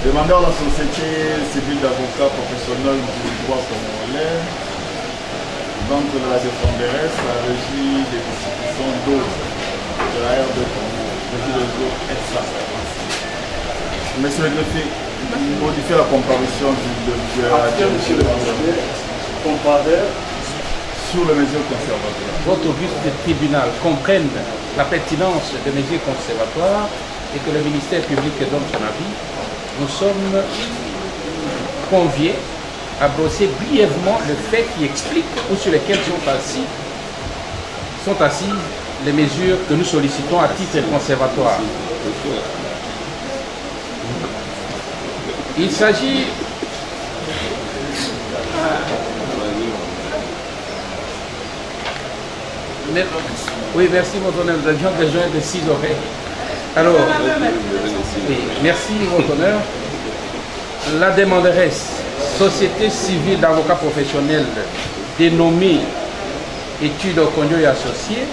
Demandeur de la Société civile d'avocats professionnels du droit congolais, donc de la défenderesse, la régie des institutions d'autres de la R2 Congo, régie des autres ETSA. Monsieur le greffier, modifier la comparution de la comparer sur les mesures conservatoires. Votre auguste tribunal comprenne la pertinence des mesures conservatoires et que le ministère public donne son avis. Nous sommes conviés à brosser brièvement le fait qui explique ou sur lesquels sont assises les mesures que nous sollicitons à titre conservatoire. Il s'agit oui, merci mon honneur, nous avions besoin de 6 oreilles. Alors, oui, merci votre honneur. La demanderesse, Société civile d'avocats professionnels dénommée Études Okonjo et Associés,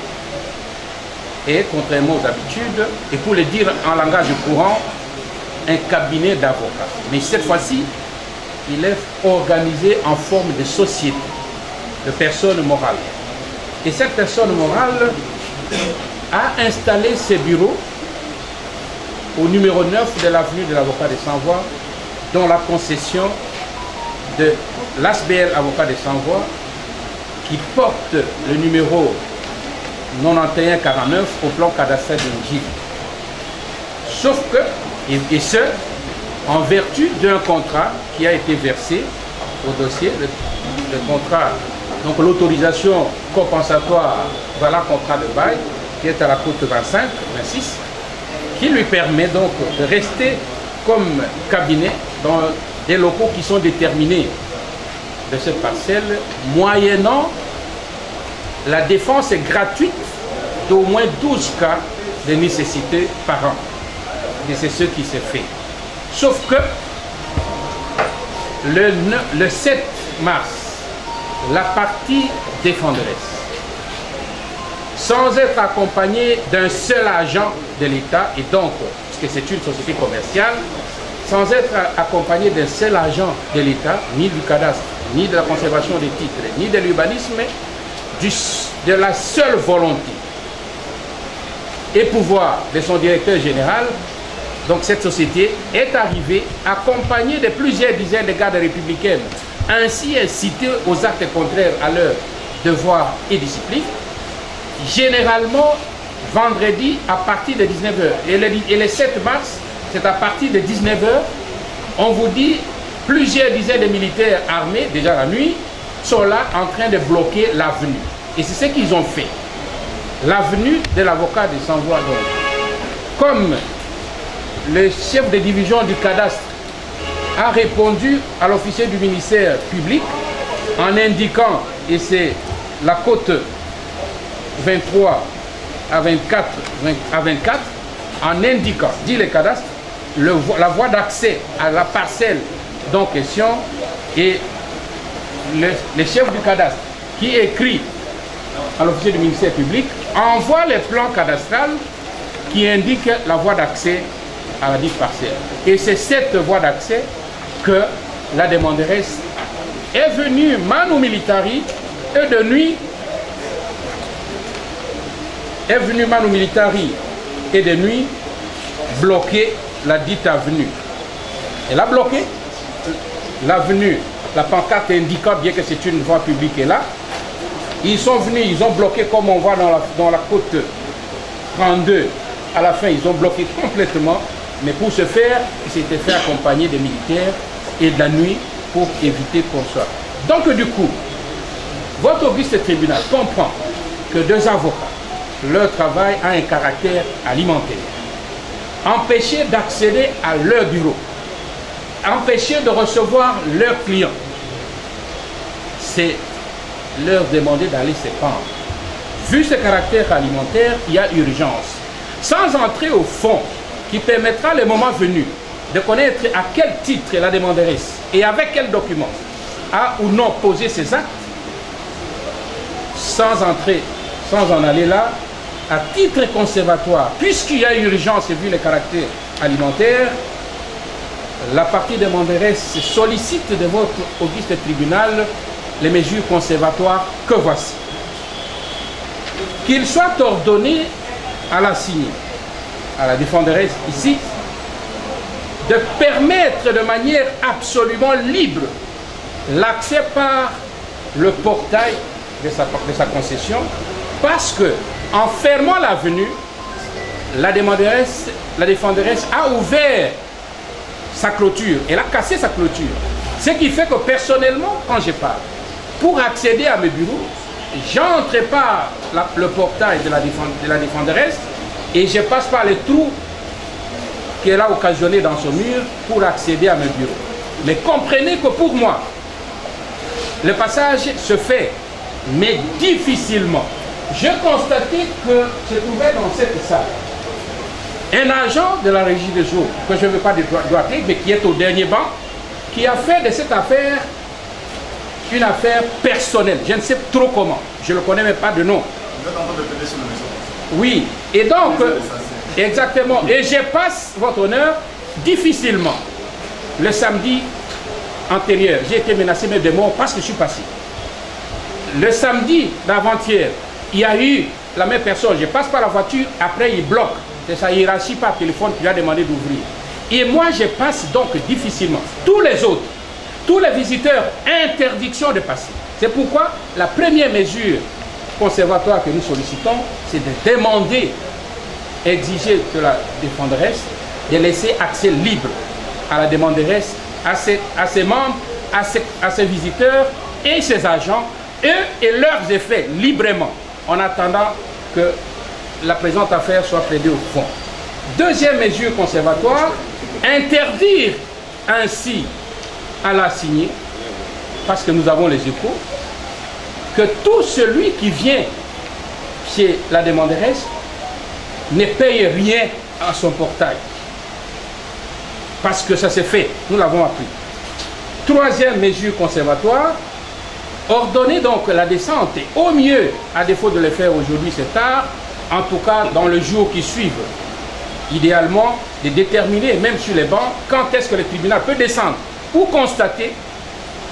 et contrairement aux habitudes, et pour le dire en langage courant, un cabinet d'avocats. Mais cette fois-ci, il est organisé en forme de société, de personne morale. Et cette personne morale a installé ses bureaux au numéro 9 de l'avenue de l'avocat de Sans-Voix, dont la concession de l'ASBL avocat de Sans-Voix, qui porte le numéro 9149 au plan cadastral de N'Djili. Sauf que, et ce, en vertu d'un contrat qui a été versé au dossier, le contrat, donc l'autorisation compensatoire, voilà contrat de bail, qui est à la cote 25, 26, qui lui permet donc de rester comme cabinet dans des locaux qui sont déterminés de cette parcelle, moyennant la défense gratuite d'au moins 12 cas de nécessité par an. Et c'est ce qui s'est fait. Sauf que le 7 mars, la partie défenderesse, sans être accompagnée d'un seul agent de l'État, et donc, puisque c'est une société commerciale, sans être accompagnée d'un seul agent de l'État, ni du cadastre, ni de la conservation des titres, ni de l'urbanisme, de la seule volonté et pouvoir de son directeur général, donc cette société est arrivée accompagnée de plusieurs dizaines de gardes républicaines, ainsi incités aux actes contraires à leurs devoirs et discipline, généralement vendredi à partir de 19h. Et le 7 mars, c'est à partir de 19h, on vous dit, plusieurs dizaines de militaires armés, déjà la nuit, sont là en train de bloquer l'avenue. Et c'est ce qu'ils ont fait. L'avenue de l'avocat de Sans-Voix. Comme le chef de division du cadastre a répondu à l'officier du ministère public en indiquant, et c'est la cote 23 à 24, en indiquant, dit le cadastre, la voie d'accès à la parcelle en question, et le chef du cadastre qui écrit à l'officier du ministère public envoie les plans cadastrales qui indiquent la voie d'accès à la dite parcelle. Et c'est cette voie d'accès que la demanderesse est venue manu militari et de nuit bloquer la dite avenue. Elle a bloqué l'avenue, la pancarte indiquant bien que c'est une voie publique est là. Ils sont venus, ils ont bloqué comme on voit dans la côte 32. À la fin, ils ont bloqué complètement. Mais pour ce faire, ils s'étaient fait accompagner des militaires et de la nuit pour éviter qu'on soit. Donc du coup, votre auguste tribunal comprend que deux avocats, leur travail a un caractère alimentaire. Empêcher d'accéder à leur bureau, empêcher de recevoir leurs clients, c'est leur demander d'aller se pendre. Vu ce caractère alimentaire, il y a urgence. Sans entrer au fond, qui permettra le moment venu de connaître à quel titre la demanderesse et avec quel document a ou non posé ses actes, sans en aller là, à titre conservatoire, puisqu'il y a urgence et vu le caractère alimentaire, la partie demanderesse sollicite de votre auguste tribunal les mesures conservatoires que voici. Qu'il soit ordonné à la signée, à la défenderesse ici, de permettre de manière absolument libre l'accès par le portail de sa concession, parce que en fermant l'avenue, la défenderesse a ouvert sa clôture, elle a cassé sa clôture. Ce qui fait que personnellement, quand je parle, pour accéder à mes bureaux, j'entre par le portail de la défenderesse et je passe par les trous qu'elle a occasionné dans son mur pour accéder à mes bureaux. Mais comprenez que pour moi, le passage se fait, mais difficilement. J'ai constaté que je trouvais dans cette salle un agent de la régie des eaux, que je ne veux pas dédouaner, mais qui est au dernier banc, qui a fait de cette affaire une affaire personnelle. Je ne sais trop comment. Je ne le connais même pas de nom. Vous êtes en train de plaider sur le maison. Oui. Et donc, exactement. Et je passe, votre honneur, difficilement. Le samedi antérieur, j'ai été menacé même de mort parce que je suis passé. Le samedi d'avant-hier, il y a eu la même personne. Je passe par la voiture, après il bloque. C'est sa hiérarchie par téléphone qui lui a demandé d'ouvrir. Et moi, je passe donc difficilement. Tous les autres, tous les visiteurs, interdiction de passer. C'est pourquoi la première mesure conservatoire que nous sollicitons, c'est de demander, exiger de la défenderesse, de laisser accès libre à la demanderesse, à ses membres, à ses visiteurs et ses agents, eux et leurs effets, librement, en attendant que la présente affaire soit plaidée au fond. Deuxième mesure conservatoire, interdire ainsi à la signée, parce que nous avons les échos, que tout celui qui vient chez la demanderesse ne paye rien à son portail. Parce que ça s'est fait, nous l'avons appris. Troisième mesure conservatoire, ordonner donc la descente, et au mieux, à défaut de le faire aujourd'hui c'est tard, en tout cas dans le jour qui suit, idéalement de déterminer, même sur les bancs, quand est-ce que le tribunal peut descendre pour constater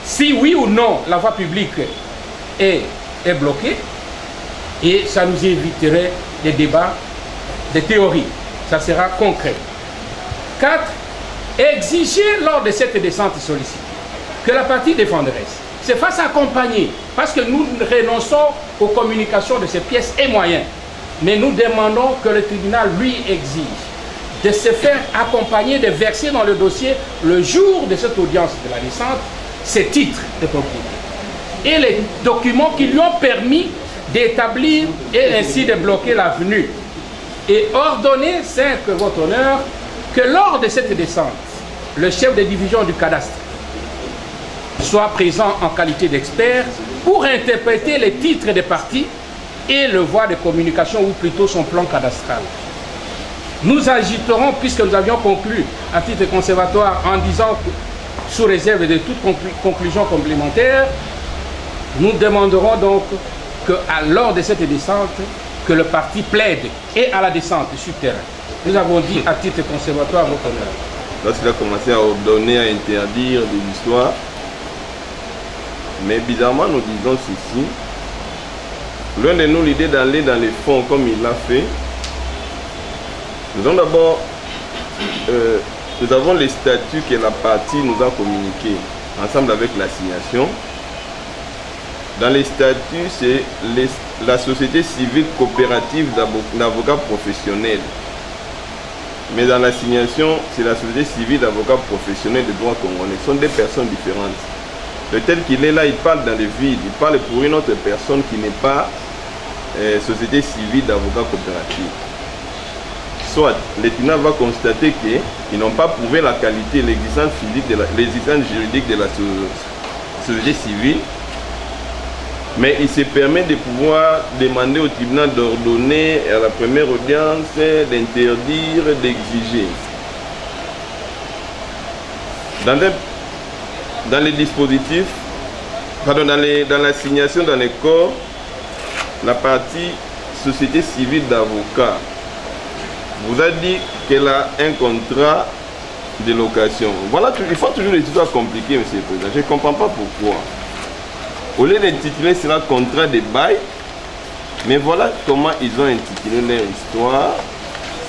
si oui ou non la voie publique est bloquée, et ça nous éviterait des débats, des théories. Ça sera concret. 4. Exiger lors de cette descente sollicitée que la partie défenderesse se fasse accompagner, parce que nous renonçons aux communications de ces pièces et moyens, mais nous demandons que le tribunal lui exige de se faire accompagner, de verser dans le dossier le jour de cette audience de la descente ses titres de propriété et les documents qui lui ont permis d'établir et ainsi de bloquer l'avenue, et ordonner, 5, votre honneur, que lors de cette descente, le chef de division du cadastre soit présent en qualité d'expert pour interpréter les titres des parties et le voie de communication, ou plutôt son plan cadastral. Nous agiterons, puisque nous avions conclu à titre conservatoire en disant que, sous réserve de toute conclusion complémentaire, nous demanderons donc que lors de cette descente, que le parti plaide et à la descente sur terrain. Nous avons dit à titre conservatoire votre honneur. Lorsqu'il a commencé à ordonner, à interdire des histoires, mais bizarrement nous disons ceci, l'un de nous l'idée d'aller dans les fonds comme il l'a fait. Nous avons d'abord nous avons les statuts que la partie nous a communiqués ensemble avec l'assignation. Dans les statuts, c'est la société civile coopérative d'avocats professionnels. Mais dans l'assignation, c'est la société civile d'avocats professionnels de droit congolais. Ce sont des personnes différentes. Le tel qu'il est là, il parle dans le vide. Il parle pour une autre personne qui n'est pas société civile d'avocats coopératifs. Soit le tribunal va constater qu'ils n'ont pas prouvé la qualité, l'existence juridique de la société civile, mais il se permet de pouvoir demander au tribunal d'ordonner à la première audience d'interdire, d'exiger. Dans les dispositifs, pardon, dans l'assignation dans les corps, la partie société civile d'avocats vous a dit qu'elle a un contrat de location. Voilà, il faut toujours des histoires compliquées, M. le Président. Je ne comprends pas pourquoi. Au lieu d'intituler cela contrat de bail, mais voilà comment ils ont intitulé leur histoire.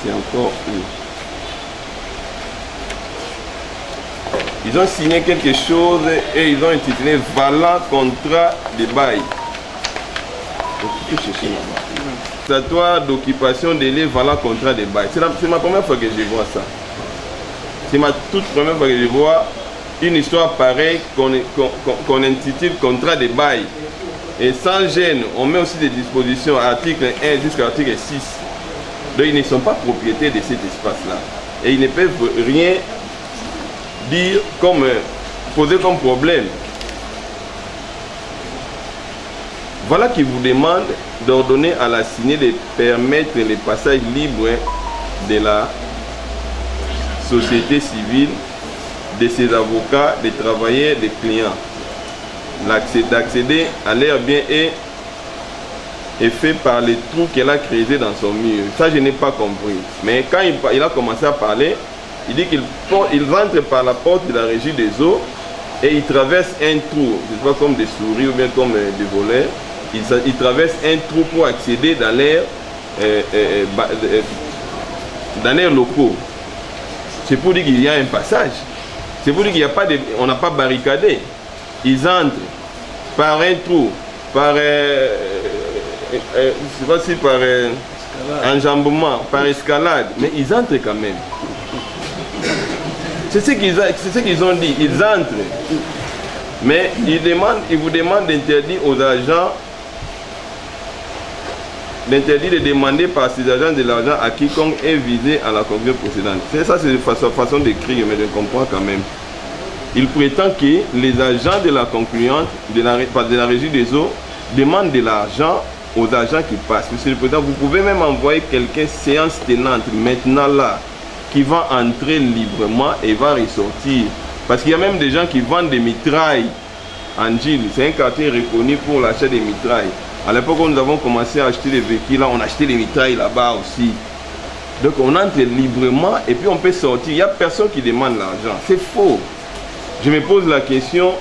C'est encore où? Ils ont signé quelque chose et ils ont intitulé valant contrat de bail. Statuaire d'occupation de lieu valant contrat de bail. C'est ma première fois que je vois ça. C'est ma toute première fois que je vois une histoire pareille qu'on intitule contrat de bail. Et sans gêne, on met aussi des dispositions, article 1 jusqu'à l'article 6. Donc ils ne sont pas propriétaires de cet espace-là. Et ils ne peuvent rien dire comme, poser comme problème. Voilà qui vous demande d'ordonner à la CINE de permettre le passage libre de la société civile, de ses avocats, des travailleurs, des clients, d'accéder à leurs biens est fait par les trous qu'elle a créés dans son mur. Ça, je n'ai pas compris. Mais quand il a commencé à parler, il dit qu'il rentre par la porte de la régie des eaux et il traverse un trou, je ne sais pas comme des souris ou bien comme des voleurs. Il traverse un trou pour accéder dans leurs locaux. C'est pour dire qu'il y a un passage. C'est pour dire qu'il n'y a pas de, on n'a pas barricadé. Ils entrent par un trou, par je ne sais pas si par enjambement, par escalade, mais ils entrent quand même. C'est ce qu'ils ont dit, ils entrent. Mais ils vous demandent d'interdire aux agents, d'interdire de demander par ces agents de l'argent à quiconque est visé à la conclusion précédente. Ça, c'est sa façon d'écrire, mais je comprends quand même. Il prétend que les agents de la concluante, de la régie des eaux, demandent de l'argent aux agents qui passent. Monsieur le Président, vous pouvez même envoyer quelqu'un séance tenante maintenant là, qui va entrer librement et va ressortir. Parce qu'il y a même des gens qui vendent des mitrailles en Gilles. C'est un quartier reconnu pour l'achat des mitrailles. À l'époque où nous avons commencé à acheter les véhicules, là, on achetait les mitrailles là-bas aussi. Donc on entre librement et puis on peut sortir. Il n'y a personne qui demande l'argent. C'est faux. Je me pose la question,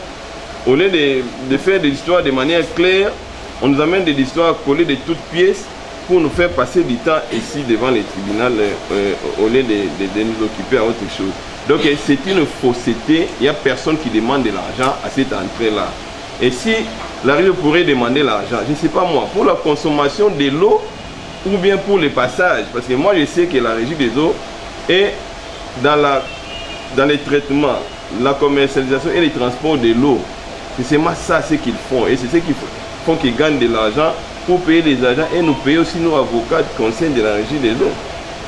au lieu de faire des histoires de manière claire, on nous amène des histoires collées de toutes pièces pour nous faire passer du temps ici devant les tribunaux au lieu de nous occuper à autre chose. Donc c'est une fausseté, il n'y a personne qui demande de l'argent à cette entrée-là. Et si la région pourrait demander l'argent, je ne sais pas moi, pour la consommation de l'eau ou bien pour le passage, parce que moi je sais que la régie des eaux est dans les traitements, la commercialisation et les transports de l'eau. C'est seulement ça ce qu'ils font et c'est ce qu'ils font qu'ils gagnent de l'argent pour payer les agents et nous payer aussi nos avocats de conseil de la régie des eaux.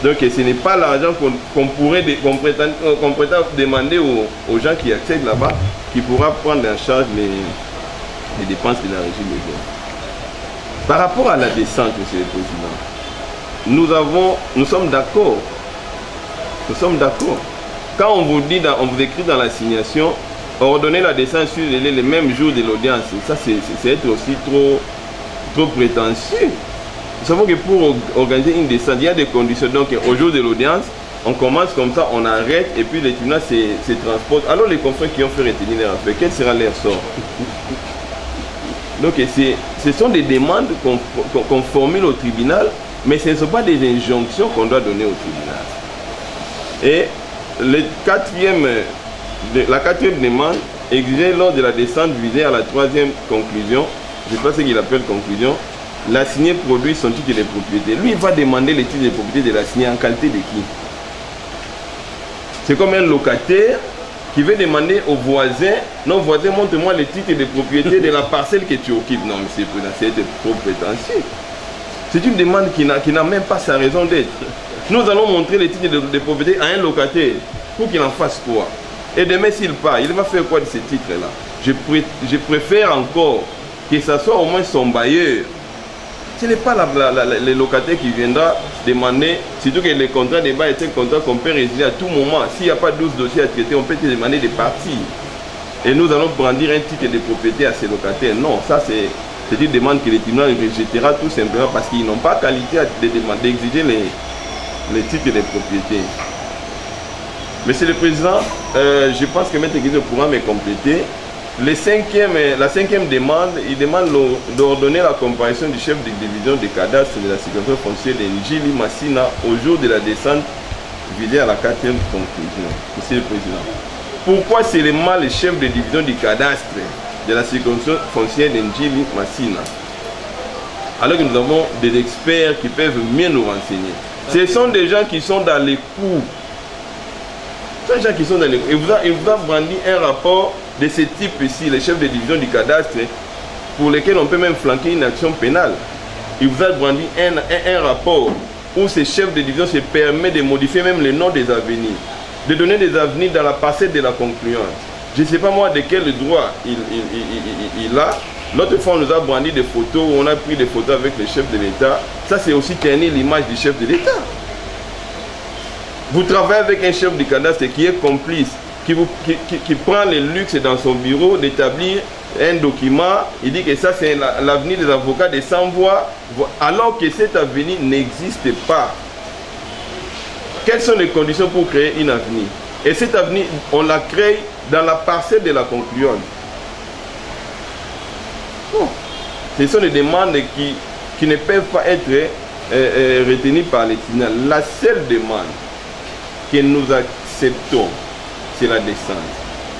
Donc ce n'est pas l'argent qu'on prétend demander aux gens qui accèdent là-bas qui pourra prendre en charge les dépenses de la régie des eaux. Par rapport à la descente, Monsieur le Président, nous sommes d'accord. Nous sommes d'accord. Quand on vous dit, on vous écrit dans l'assignation, ordonner la descente sur les mêmes jours de l'audience, ça c'est être aussi trop prétentieux. Nous savons que pour organiser une descente, il y a des conditions. Donc au jour de l'audience, on commence comme ça, on arrête et puis les tribunaux se transportent. Alors les confrères qui ont fait retenir leur affaire, quel sera leur sort? Donc ce sont des demandes qu'on formule au tribunal, mais ce ne sont pas des injonctions qu'on doit donner au tribunal. Et la quatrième demande exigée lors de la descente visée à la troisième conclusion, je ne sais pas ce qu'il appelle conclusion, l'assigné produit son titre de propriété. Lui, il va demander le titre de propriété de l'assigné en qualité de qui? C'est comme un locataire qui veut demander au voisin, non voisin, montre-moi le titre de propriété de la parcelle que tu occupes. Non, monsieur le Président, c'est trop prétentieux. C'est une demande qui n'a même pas sa raison d'être. Nous allons montrer le titre de propriété à un locataire pour qu'il en fasse quoi? Et demain, s'il part, il va faire quoi de ce titre-là? Je préfère encore que ce soit au moins son bailleur. Ce n'est pas le locataire qui viendra demander, surtout que le contrat de bail est un contrat qu'on peut résilier à tout moment. S'il n'y a pas 12 dossiers à traiter, on peut te demander de partir. Et nous allons brandir un titre de propriété à ces locataires. Non, ça c'est une demande que le tribunal rejettera tout simplement parce qu'ils n'ont pas qualité d'exiger les titres de propriété. Monsieur le Président, je pense que M. Guido pourra me compléter. La cinquième demande, il demande d'ordonner la comparaison du chef de division de cadastre de la sécurité foncière de Njili Massina au jour de la descente visée à la 4e conclusion. Monsieur le Président, pourquoi seulement le chef de division du cadastre de la sécurité foncière de Njili Massina, alors que nous avons des experts qui peuvent mieux nous renseigner? Ce sont des gens qui sont dans les coups. Ce sont des gens qui sont dans les coups. Il vous a brandi un rapport de ce type ici, les chefs de division du cadastre, pour lesquels on peut même flanquer une action pénale. Il vous a brandi un rapport où ces chefs de division se permettent de modifier même le nom des avenirs, de donner des avenirs dans la parcelle de la concluante. Je ne sais pas moi de quel droit il a. L'autre fois, on nous a brandi des photos où on a pris des photos avec les chefs de l'État. Ça, c'est aussi ternir l'image du chef de l'État. Vous travaillez avec un chef du cadastre qui est complice, qui prend le luxe dans son bureau d'établir un document. Il dit que ça, c'est l'avenir des avocats de sans voix, alors que cet avenir n'existe pas. Quelles sont les conditions pour créer un avenir? Et cet avenir, on l'a créé dans la parcelle de la concluante. Bon. Ce sont des demandes qui ne peuvent pas être retenues par les tribunaux. La seule demande que nous acceptons, c'est la descente.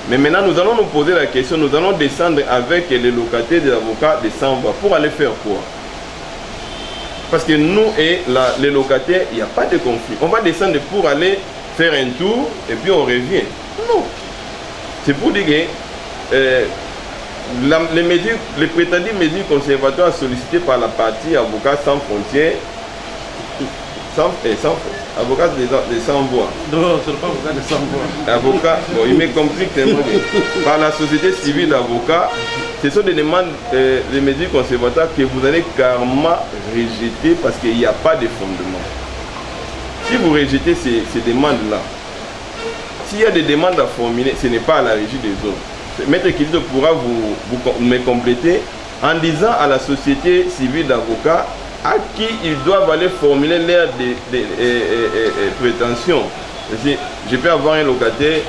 Mais maintenant, nous allons nous poser la question, nous allons descendre avec les locataires des avocats de sans-voix. Pour aller faire quoi? Parce que nous et les locataires, il n'y a pas de conflit. On va descendre pour aller faire un tour et puis on revient. Non. C'est pour dire que les prétendues mesures conservatoires sollicitées par la partie Avocats sans frontières, avocats de sans-voix. Non, ce n'est pas avocat de sans-voix. Avocat, bon, il m'explique tellement par la société civile d'avocats, ce sont des demandes, des mesures conservatoires que vous allez carrément rejeter parce qu'il n'y a pas de fondement. Si vous rejetez ces demandes-là, s'il y a des demandes à formuler, ce n'est pas à la régie des autres. Maître Kilido pourra me compléter en disant à la société civile d'avocats à qui ils doivent aller formuler leurs prétentions. Je peux avoir un locataire,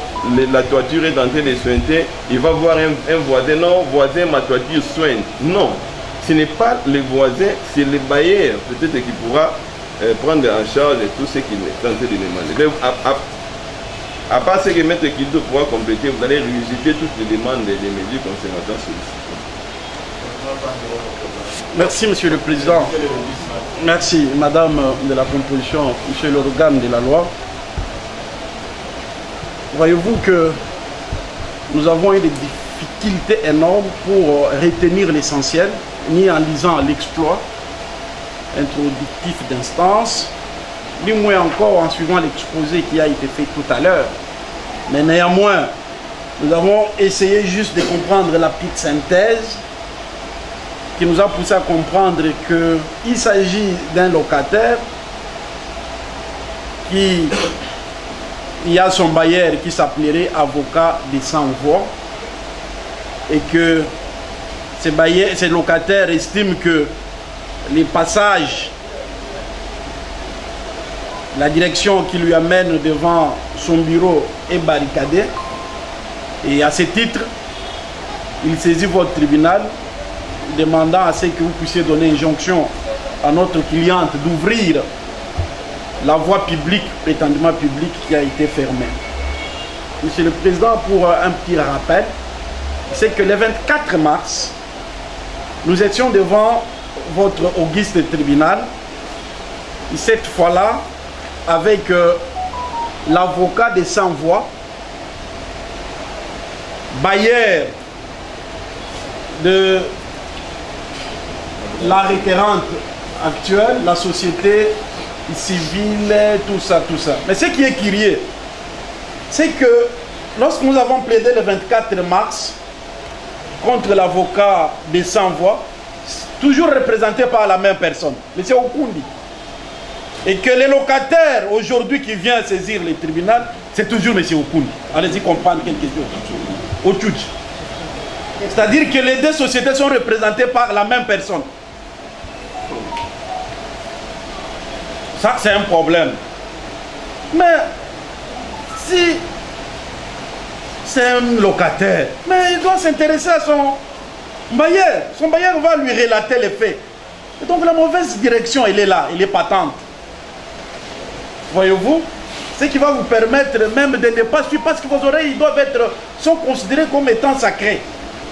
la toiture est en train de sointer, il va voir un voisin, non, voisin, ma toiture soigne. Non, ce n'est pas le voisin, c'est le bailleur peut-être qui pourra prendre en charge tout ce qu'il est en train de demander. À part ce que M. Kilido pourra compléter, vous allez rejeter toutes les demandes des mesures conservatoires sollicitées. Merci, Monsieur le Président. Merci, Madame de la Composition, Monsieur l'organe de la loi. Voyez-vous que nous avons eu des difficultés énormes pour retenir l'essentiel, ni en lisant l'exploit introductif d'instance, ni moins encore en suivant l'exposé qui a été fait tout à l'heure. Mais néanmoins, nous avons essayé juste de comprendre la petite synthèse qui nous a poussé à comprendre qu'il s'agit d'un locataire qui a son bailleur qui s'appellerait avocat de sans-voix et que ces locataires estiment que les passages, la direction qui lui amène devant son bureau est barricadée et à ce titre, il saisit votre tribunal demandant à ce que vous puissiez donner injonction à notre cliente d'ouvrir la voie publique, prétendument publique, qui a été fermée. Monsieur le Président, pour un petit rappel, c'est que le 24 mars, nous étions devant votre auguste tribunal, et cette fois-là, avec l'avocat des sans-voix, bailleur de la requérante actuelle, la société civile, tout ça. Mais ce qui est curieux, c'est que lorsque nous avons plaidé le 24 mars contre l'avocat des sans-voix, toujours représenté par la même personne, M. Okundi, et que les locataires aujourd'hui qui viennent saisir le tribunal, c'est toujours M. Okundi. Allez-y comprendre quelque chose. Au Tchouch. C'est-à-dire que les deux sociétés sont représentées par la même personne. Ça, c'est un problème. Mais si c'est un locataire, mais il doit s'intéresser à son bailleur. Son bailleur va lui relater les faits. Et donc la mauvaise direction, elle est là, elle est patente. Voyez-vous, ce qui va vous permettre même de ne pas suivre, parce que vos oreilles sont considérées comme étant sacrées.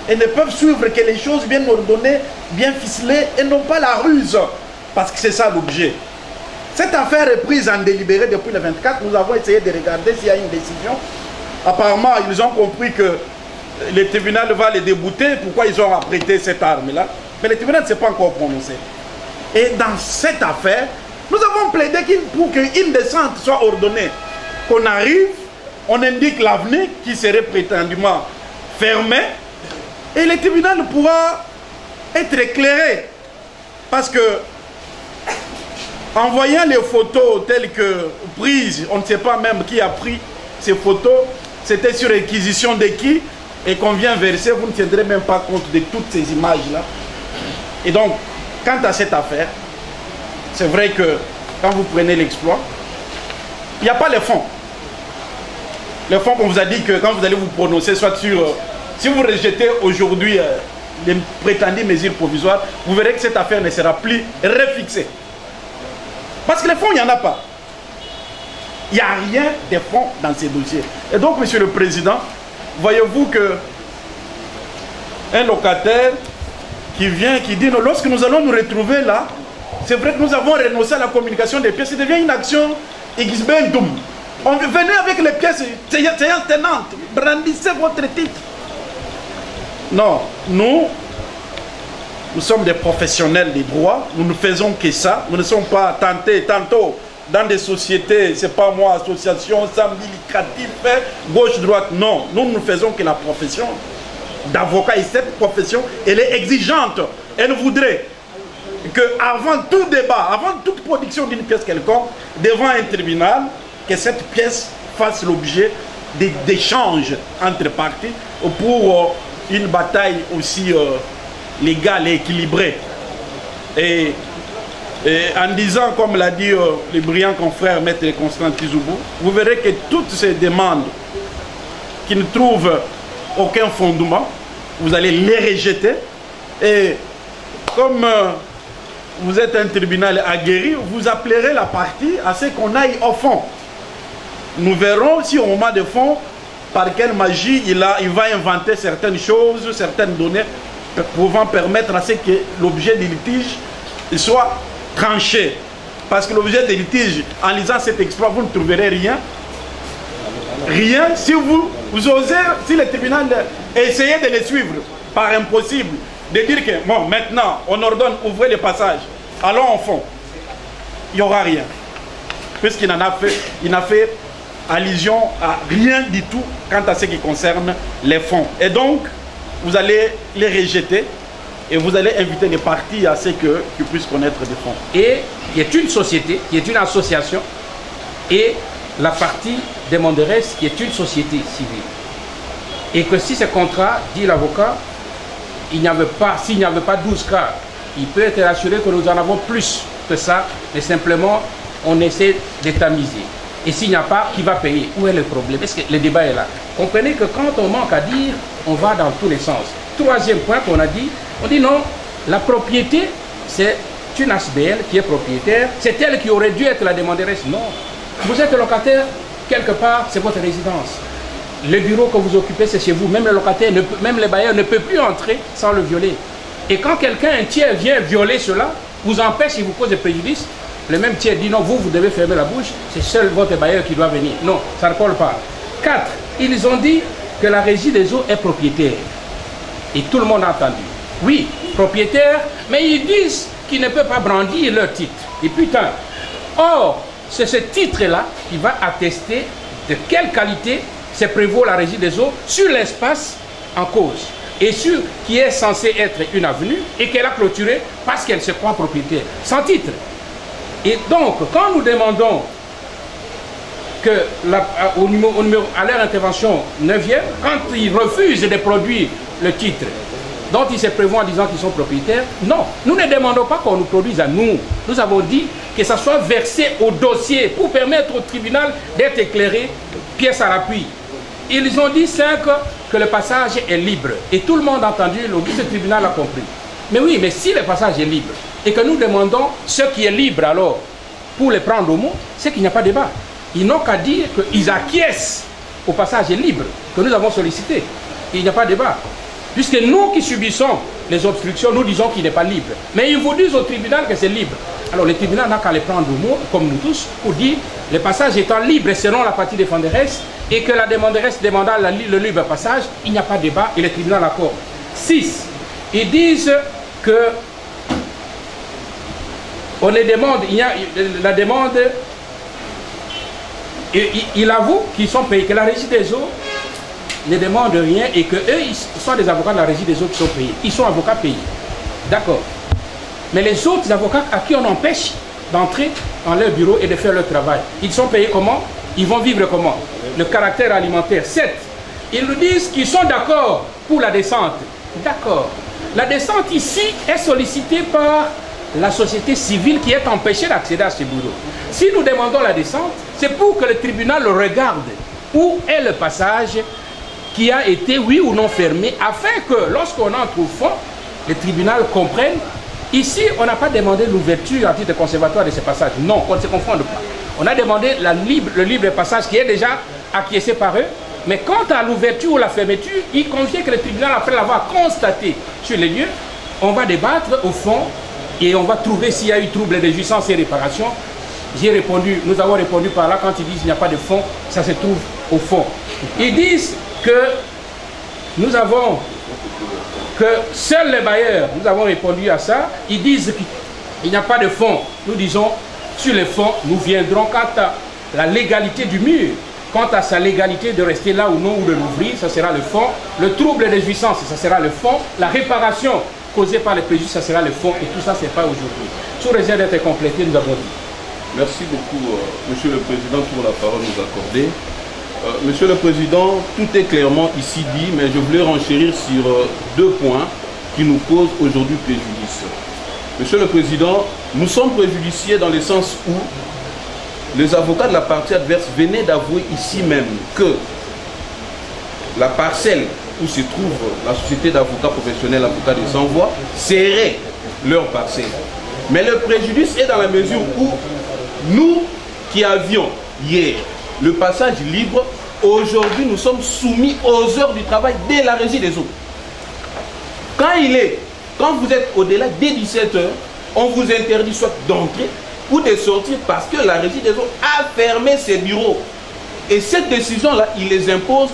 Et ne peuvent suivre que les choses bien ordonnées, bien ficelées, et non pas la ruse. Parce que c'est ça l'objet. Cette affaire est prise en délibéré depuis le 24. Nous avons essayé de regarder s'il y a une décision. Apparemment, ils ont compris que le tribunal va les débouter. Pourquoi ils ont apprêté cette arme-là? Mais le tribunal ne s'est pas encore prononcé. Et dans cette affaire, nous avons plaidé pour qu'une descente soit ordonnée. Qu'on arrive, on indique l'avenir qui serait prétendument fermé. Et le tribunal pourra être éclairé. Parce que, en voyant les photos telles que prises, on ne sait pas même qui a pris ces photos, c'était sur réquisition de qui, et qu'on vient verser, vous ne tiendrez même pas compte de toutes ces images-là. Et donc, quant à cette affaire, c'est vrai que quand vous prenez l'exploit, il n'y a pas les fonds. Les fonds qu'on vous a dit que quand vous allez vous prononcer, soit sur... si vous rejetez aujourd'hui les prétendues mesures provisoires, vous verrez que cette affaire ne sera plus refixée. Parce que les fonds, il n'y en a pas. Il n'y a rien de fonds dans ces dossiers. Et donc, Monsieur le Président, voyez-vous que un locataire qui vient, qui dit, lorsque nous allons nous retrouver là, c'est vrai que nous avons renoncé à la communication des pièces, ça devient une action exbentum. On venait avec les pièces séance tenante, brandissez votre titre. Non, nous sommes des professionnels des droits, nous ne faisons que ça, nous ne sommes pas tentés tantôt dans des sociétés, c'est pas moi, association, samedi lucratif, gauche-droite, non, nous ne faisons que la profession d'avocat et cette profession, elle est exigeante, elle voudrait qu'avant tout débat, avant toute production d'une pièce quelconque, devant un tribunal, que cette pièce fasse l'objet d'échanges entre parties pour une bataille aussi légale et équilibrée. Et en disant, comme l'a dit le brillant confrère Maître Constant Tizoubou, vous verrez que toutes ces demandes qui ne trouvent aucun fondement, vous allez les rejeter. Et comme vous êtes un tribunal aguerri, vous appellerez la partie à ce qu'on aille au fond. Nous verrons si au moment de fond, par quelle magie il va inventer certaines choses, certaines données pouvant permettre à ce que l'objet du litige soit tranché. Parce que l'objet du litige, en lisant cet exploit, vous ne trouverez rien. Rien. Si vous osez, si le tribunal essayez de les suivre, par impossible, de dire que, bon, maintenant, on ordonne, ouvrez les passages, allons au fond. Il n'y aura rien. Puisqu'il n'a fait allusion à rien du tout quant à ce qui concerne les fonds. Et donc, vous allez les rejeter et vous allez inviter les parties à ce qu'ils puissent connaître des fonds. Et qui est une société, qui est une association, et la partie demanderesse qui est une société civile. Et que si ce contrat, dit l'avocat, s'il n'y avait pas 12 cas, il peut être assuré que nous en avons plus que ça, mais simplement on essaie de tamiser. Et s'il n'y a pas, qui va payer? Où est le problème? Est-ce que le débat est là? Comprenez que quand on manque à dire, on va dans tous les sens. Troisième point qu'on a dit, on dit non, la propriété, c'est une ASBL qui est propriétaire, c'est elle qui aurait dû être la demanderesse. Non. Vous êtes locataire, quelque part, c'est votre résidence. Le bureau que vous occupez, c'est chez vous. Même le locataire, même le bailleur ne peut plus entrer sans le violer. Et quand quelqu'un, un tiers, vient violer cela, vous empêche, il vous cause des préjudices, le même tiers dit non, vous devez fermer la bouche, c'est seul votre bailleur qui doit venir. Non, ça ne colle pas. 4. Ils ont dit que la régie des eaux est propriétaire. Et tout le monde a entendu. Oui, propriétaire, mais ils disent qu'ils ne peuvent pas brandir leur titre. Et putain, or, c'est ce titre-là qui va attester de quelle qualité se prévaut la régie des eaux sur l'espace en cause. Et sur qui est censé être une avenue et qu'elle a clôturée parce qu'elle se croit propriétaire, sans titre. Et donc, quand nous demandons que à leur intervention 9e, quand ils refusent de produire le titre dont ils se prévoient en disant qu'ils sont propriétaires, non, nous ne demandons pas qu'on nous produise à nous. Nous avons dit que ça soit versé au dossier pour permettre au tribunal d'être éclairé, pièce à l'appui. Ils ont dit 5 que le passage est libre. Et tout le monde a entendu, le vice-tribunal a compris. Mais oui, mais si le passage est libre et que nous demandons ce qui est libre alors pour les prendre au mot, c'est qu'il n'y a pas de débat. Ils n'ont qu'à dire qu'ils acquiescent au passage libre que nous avons sollicité. Il n'y a pas de débat. Puisque nous qui subissons les obstructions, nous disons qu'il n'est pas libre. Mais ils vous disent au tribunal que c'est libre. Alors le tribunal n'a qu'à les prendre au mot, comme nous tous, pour dire le passage étant libre selon la partie défenderesse et que la demanderesse demandant le libre passage, il n'y a pas de débat et le tribunal accorde. 6. Ils disent que on les demande, il y a la demande, il avoue qu'ils sont payés, que la régie des eaux ne demande rien et que eux ils sont des avocats de la régie des eaux qui sont payés. Ils sont avocats payés. D'accord. Mais les autres avocats à qui on empêche d'entrer dans leur bureau et de faire leur travail, ils sont payés comment? Ils vont vivre comment? Le caractère alimentaire. 7. Ils nous disent qu'ils sont d'accord pour la descente. D'accord. La descente ici est sollicitée par la société civile qui est empêchée d'accéder à ce bureau. Si nous demandons la descente, c'est pour que le tribunal regarde où est le passage qui a été oui ou non fermé, afin que lorsqu'on entre au fond, le tribunal comprenne. Ici, on n'a pas demandé l'ouverture en titre conservatoire de ce passage. Non, on ne se confonde pas. On a demandé le libre passage qui est déjà acquiescé par eux. Mais quant à l'ouverture ou la fermeture, il convient que le tribunal, après l'avoir constaté sur les lieux, on va débattre au fond et on va trouver s'il y a eu trouble de jouissance et réparation. J'ai répondu, nous avons répondu par là, quand ils disent qu'il n'y a pas de fond, ça se trouve au fond. Ils disent que nous avons, que seuls les bailleurs, nous avons répondu à ça, ils disent qu'il n'y a pas de fond. Nous disons, sur les fonds, nous viendrons quant à la légalité du mur. Quant à sa légalité de rester là ou non, ou de l'ouvrir, ça sera le fond. Le trouble de jouissance, ça sera le fond. La réparation causée par les préjudices, ça sera le fond. Et tout ça, ce n'est pas aujourd'hui. Sous réserve d'être complété, nous avons dit. Merci beaucoup, Monsieur le Président, pour la parole nous accorder. Monsieur le Président, tout est clairement ici dit, mais je voulais renchérir sur 2 points qui nous causent aujourd'hui préjudice. Monsieur le Président, nous sommes préjudiciés dans le sens où les avocats de la partie adverse venaient d'avouer ici même que la parcelle où se trouve la société d'avocats professionnels, avocats de sans-voix, serait leur parcelle. Mais le préjudice est dans la mesure où nous qui avions hier le passage libre, aujourd'hui nous sommes soumis aux heures du travail dès la régie des eaux. Quand vous êtes au-delà des 17 heures, on vous interdit soit d'entrer ou de sortir parce que la régie des eaux a fermé ses bureaux. Et cette décision-là, il les impose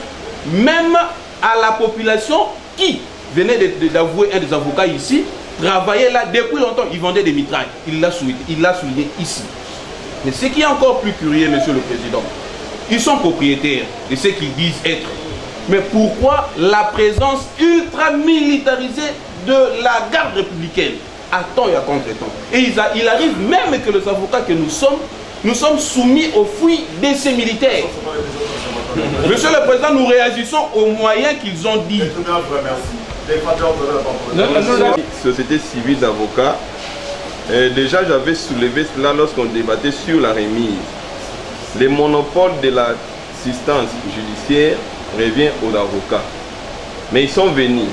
même à la population qui venait d'avouer un des avocats ici, travaillait là depuis longtemps, il vendait des mitrailles. Il l'a souligné ici. Mais ce qui est encore plus curieux, Monsieur le Président, ils sont propriétaires de ce qu'ils disent être. Mais pourquoi la présence ultra militarisée de la garde républicaine à temps et à contre-temps? Et il arrive même que les avocats que nous sommes soumis aux fouilles de ces militaires. Monsieur le Président, nous réagissons aux moyens qu'ils ont dit. Société civile d'avocats, déjà j'avais soulevé cela lorsqu'on débattait sur la remise. Le monopole de l'assistance judiciaire revient aux avocats. Mais ils sont venus.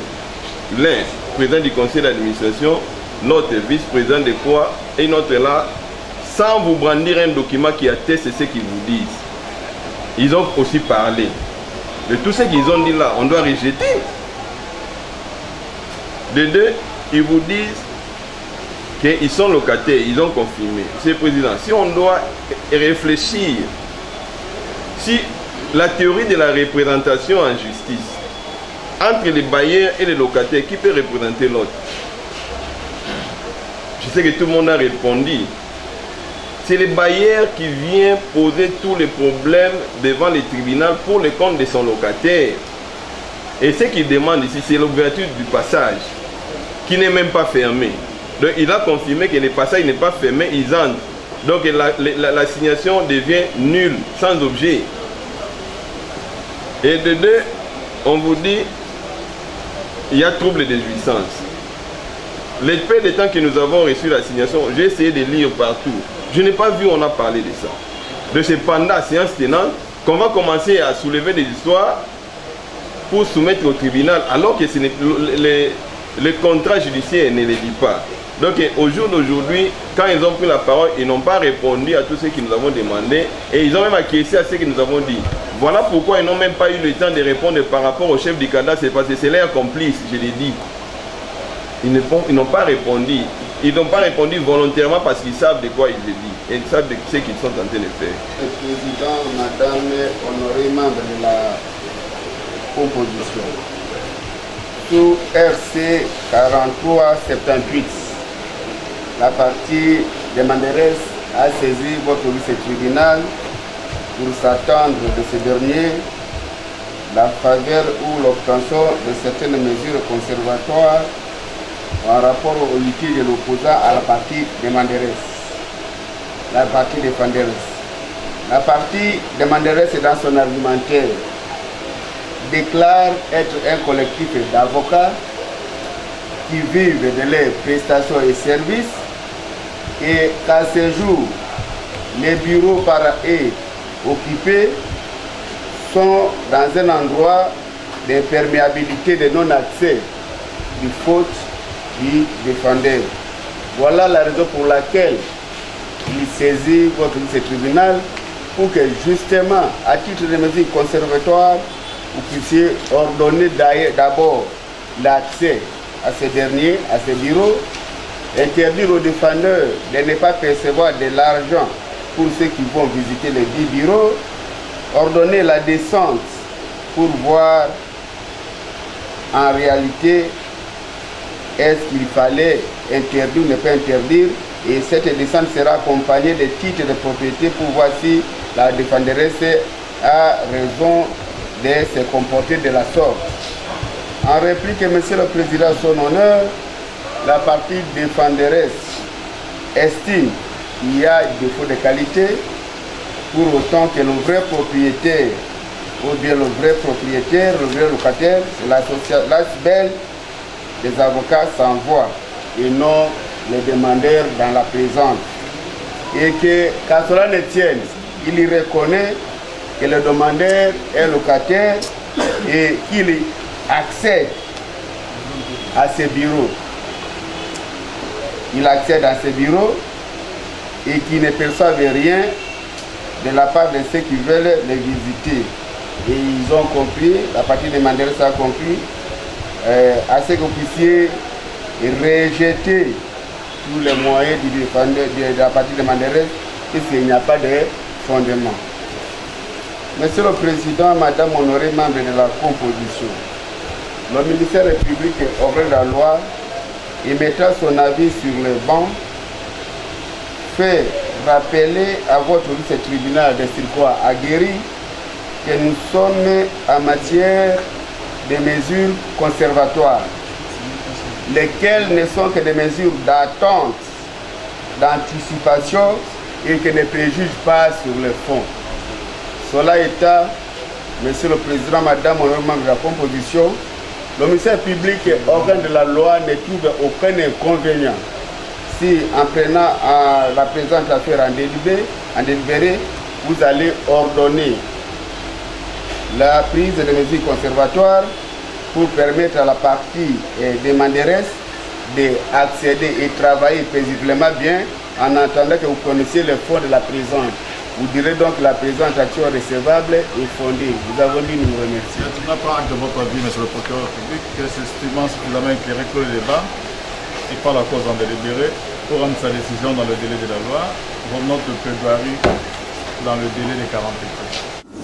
L'un, président du conseil d'administration, l'autre vice-président de quoi, et notre là, sans vous brandir un document qui atteste ce qu'ils vous disent. Ils ont aussi parlé. De tout ce qu'ils ont dit là, on doit rejeter. De deux, ils vous disent qu'ils sont locataires, ils ont confirmé. Monsieur le Président, si on doit réfléchir, si la théorie de la représentation en justice, entre les bailleurs et les locataires, qui peut représenter l'autre? Je sais que tout le monde a répondu. C'est le bailleur qui vient poser tous les problèmes devant le tribunal pour le compte de son locataire. Et ce qu'il demande ici, c'est l'ouverture du passage, qui n'est même pas fermé. Donc il a confirmé que le passage n'est pas fermé, ils entrent. Donc l'assignation devient nulle, sans objet. Et de deux, on vous dit, il y a trouble de jouissance. Les peu de temps que nous avons reçu l'assignation, j'ai essayé de lire partout. Je n'ai pas vu, on a parlé de ça. Donc c'est pendant la séance tenante qu'on va commencer à soulever des histoires pour soumettre au tribunal, alors que le contrat judiciaire ne les dit pas. Donc au jour d'aujourd'hui, quand ils ont pris la parole, ils n'ont pas répondu à tout ce que nous avons demandé et ils ont même acquiescé à ce que nous avons dit. Voilà pourquoi ils n'ont même pas eu le temps de répondre par rapport au chef du cadastre, c'est parce que c'est leur complice, je l'ai dit. Ils n'ont pas répondu. Ils n'ont pas répondu volontairement parce qu'ils savent de quoi ils le disent. Et ils savent de ce qu'ils sont en train de faire. Le président, madame, honoré membre de la composition, sous RC 4378, la partie demanderesse a saisi votre vice-tribunal pour s'attendre de ce dernier la faveur ou l'obtention de certaines mesures conservatoires en rapport au litige de l'opposant à la partie demanderesse. La partie défenderesse. La partie demanderesse dans son argumentaire déclare être un collectif d'avocats qui vivent de leurs prestations et services et qu'à ce jour, les bureaux par eux occupés sont dans un endroit d'imperméabilité de non-accès du faute du défendeur. Voilà la raison pour laquelle il saisit votre vice-tribunal pour que justement, à titre de mesure conservatoire, vous puissiez ordonner d'abord l'accès à ces derniers, à ces bureaux, interdire aux défendeurs de ne pas percevoir de l'argent pour ceux qui vont visiter les 10 bureaux, ordonner la descente pour voir en réalité est-ce qu'il fallait interdire ou ne pas interdire, et cette descente sera accompagnée de titres de propriété pour voir si la défenderesse a raison de se comporter de la sorte. En réplique, Monsieur le Président, son honneur, la partie défenderesse estime qu'il y a défaut de qualité, pour autant que le vrai propriétaire, ou bien le vrai propriétaire, le vrai locataire, c'est l'ASBEL des avocats s'envoient et non les demandeurs dans la présente. Et que, qu'à cela ne tienne, il y reconnaît que le demandeur est locataire et qu'il accède à ces bureaux. Il accède à ces bureaux et qu'il ne perçoivent rien de la part de ceux qui veulent les visiter. Et ils ont compris, la partie demandeur a compris, à ce que vous puissiez rejeter tous les moyens du défendeur, de la partie demanderesse, puisqu'il n'y a pas de fondement. Monsieur le Président, Madame honorée membre de la composition, le ministère public aurait la loi et mettra son avis sur le banc, fait rappeler à votre vice-tribunal de Sirkoa aguerri que nous sommes en matière de mesures conservatoires, lesquelles ne sont que des mesures d'attente, d'anticipation et qui ne préjugent pas sur le fond. Cela étant, Monsieur le Président, Madame, honorable membre de la composition, le ministère public et organe de la loi ne trouve aucun inconvénient si, en prenant la présente affaire en délibéré, vous allez ordonner la prise de mesures conservatoires pour permettre à la partie demanderesse d'accéder et travailler paisiblement bien en attendant que vous connaissiez le fond de la présente. Vous direz donc que la présente action recevable est fondée. Vous avez dit, nous vous remercions. Je ne prends acte de votre avis, Monsieur le procureur public, que s'estimant suffisamment éclairé que le débat et pas la cause en délibéré pour rendre sa décision dans le délai de la loi, vos notes de plaidoirie dans le délai de 48 heures.